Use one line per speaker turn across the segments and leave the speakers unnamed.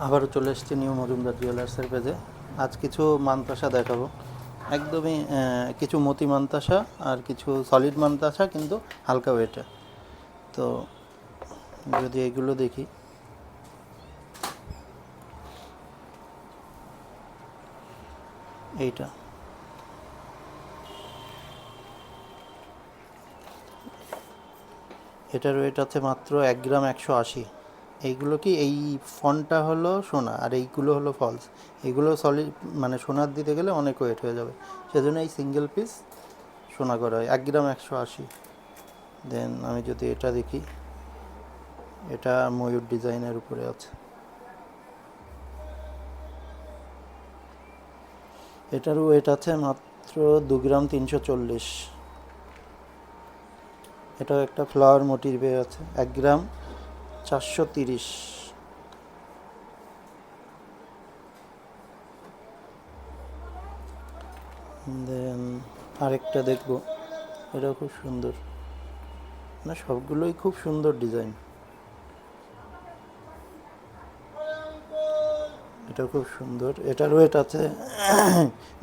আবারও চলে এসেছি নিউ মজুমদার জুয়েলার্সের পেজে। আজ কিছু মানতাসা দেখাবো, একদমই কিছু মতি মানতাসা আর কিছু সলিড মানতাসা, কিন্তু হালকা ওয়েটে। তো যদি এগুলো দেখি, এইটা এটার ওয়েট আছে মাত্র 1 গ্রাম 180। এইগুলো কি, এই ফন্টটা হলো সোনা আর এইগুলো হলো ফলস। এইগুলো সলিড মানে সোনার দিতে গেলে অনেক ওয়েট হয়ে যাবে, সেজন্য এই সিঙ্গেল পিস সোনা করা হয় 1 গ্রাম 180। দেন আমি যদি এটা দেখি, এটা ময়ূর ডিজাইনের উপরে আছে। এটার ওয়েট আছে মাত্র 2 গ্রাম 340। এটাও একটা ফ্লাওয়ার মোটিভে আছে, 1 গ্রাম 430। দেন আরেকটা দেখবো, এটাও খুব সুন্দর, না সবগুলোই খুব সুন্দর ডিজাইন। এটাও খুব সুন্দর, এটার ওয়েট আছে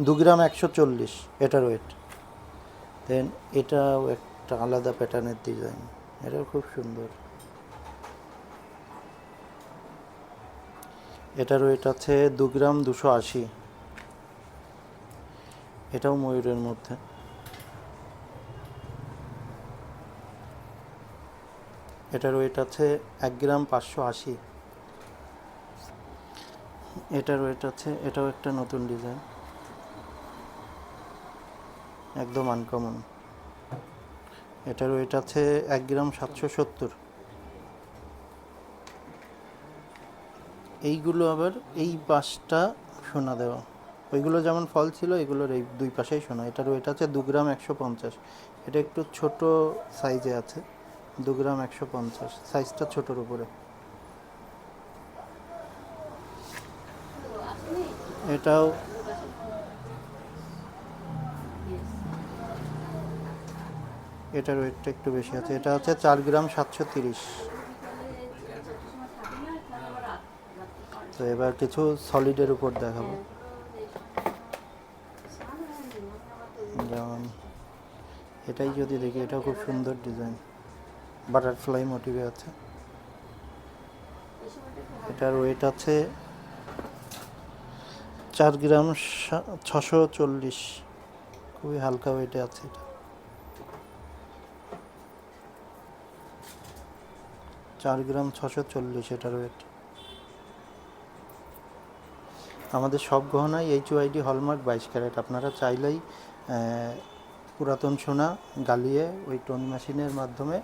2 গ্রাম 140 এটার ওয়েট। দেন এটাও একটা আলাদা প্যাটার্নের ডিজাইন, এটাও খুব সুন্দর। এটার ওয়েট আছে 2 গ্রাম 280। এটাও ময়ূরের মধ্যে। এটার ওয়েট আছে 1 গ্রাম 580। এটার ওয়েট আছে, এটাও একটা নতুন ডিজাইন, একদম আনকমন। এটার ওয়েট আছে 1 গ্রাম 770। এইগুলো আবার এই পাশটা সোনা দেওয়া, ওইগুলো যেমন ফল ছিল, এগুলোর এই দুই পাশেই সোনা। এটার ওয়েট আছে 2 গ্রাম 150। এটা একটু ছোট সাইজে আছে, 2 গ্রাম 150, সাইজটা ছোটোর উপরে। এটাও এটার ওয়েটটা একটু বেশি আছে, এটা আছে 4 গ্রাম 730। তো এবার কিছু সলিডের উপর দেখাবো, যেমন এটাই যদি দেখি, এটাও খুব সুন্দর ডিজাইন, বাটারফ্লাই মোটিভে আছে। এটার ওয়েট আছে 4 গ্রাম 640, খুবই হালকা ওয়েটে আছে এটা। 4 গ্রাম 640 এটার ওয়েট। আমাদের সব গহনাই HUID হলমার্ক 22 ক্যারেট। আপনারা চাইলেই পুরাতন সোনা গালিয়ে ওই টোন মেশিনের মাধ্যমে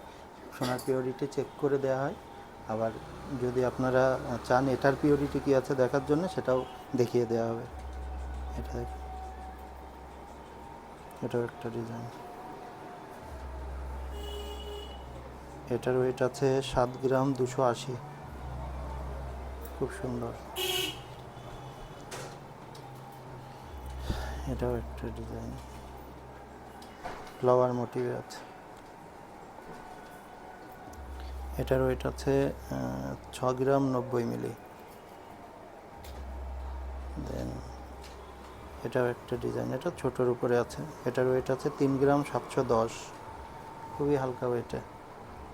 সোনার পিওরিটি চেক করে দেওয়া হয়। আবার যদি আপনারা চান এটার পিওরিটি কী আছে দেখার জন্য, সেটাও দেখিয়ে দেওয়া হবে। এটা এটাও একটা ডিজাইন। এটার ওয়েট আছে 7 গ্রাম 280, খুব সুন্দর। এটাও একটা ডিজাইন, ফ্লাওয়ার মোটিভে আছে। এটার ওয়েট আছে 6 গ্রাম 90 মিলি। দেন এটাও একটা ডিজাইন, এটা ছোটোর উপরে আছে। এটার ওয়েট আছে 3 গ্রাম 710, খুবই হালকা ওয়েটে,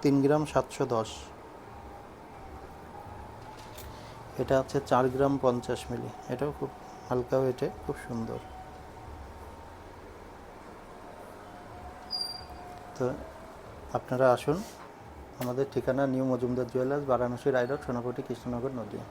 3 গ্রাম 710। এটা আছে 4 গ্রাম 50 মিলি, এটাও খুব হালকা ওয়েটে, খুব সুন্দর। তো আপনারা আসুন, আমাদের ঠিকানা নিউ মজুমদার জুয়েলার্স, বারাণসী, রায়গঞ্জ, সোনাপট্টি, কৃষ্ণনগর, নদিয়া।